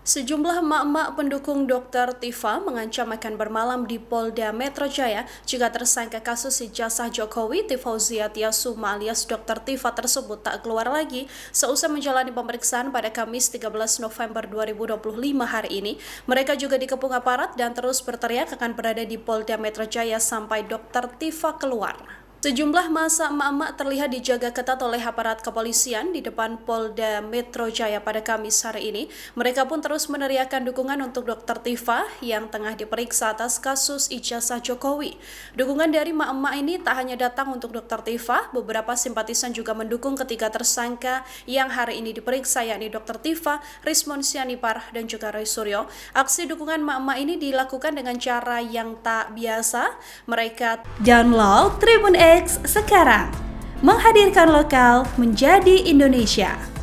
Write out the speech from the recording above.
Sejumlah emak-emak pendukung Dr. Tifa mengancam akan bermalam di Polda Metro Jaya jika tersangka kasus ijazah Jokowi Tifauzia Tiasuma alias Dr. Tifa tersebut tak keluar lagi seusai menjalani pemeriksaan pada Kamis 13 November 2025 hari ini. Mereka juga dikepung aparat dan terus berteriak akan berada di Polda Metro Jaya sampai Dr. Tifa keluar. Sejumlah massa emak-emak terlihat dijaga ketat oleh aparat kepolisian di depan Polda Metro Jaya pada Kamis hari ini. Mereka pun terus meneriakkan dukungan untuk Dr. Tifa yang tengah diperiksa atas kasus ijazah Jokowi. Dukungan dari emak-emak ini tak hanya datang untuk Dr. Tifa, beberapa simpatisan juga mendukung ketiga tersangka yang hari ini diperiksa, yakni Dr. Tifa, Rismon Sianipar, dan juga Roy Suryo. Aksi dukungan emak-emak ini dilakukan dengan cara yang tak biasa. Mereka download Tribun X sekarang, menghadirkan lokal menjadi Indonesia.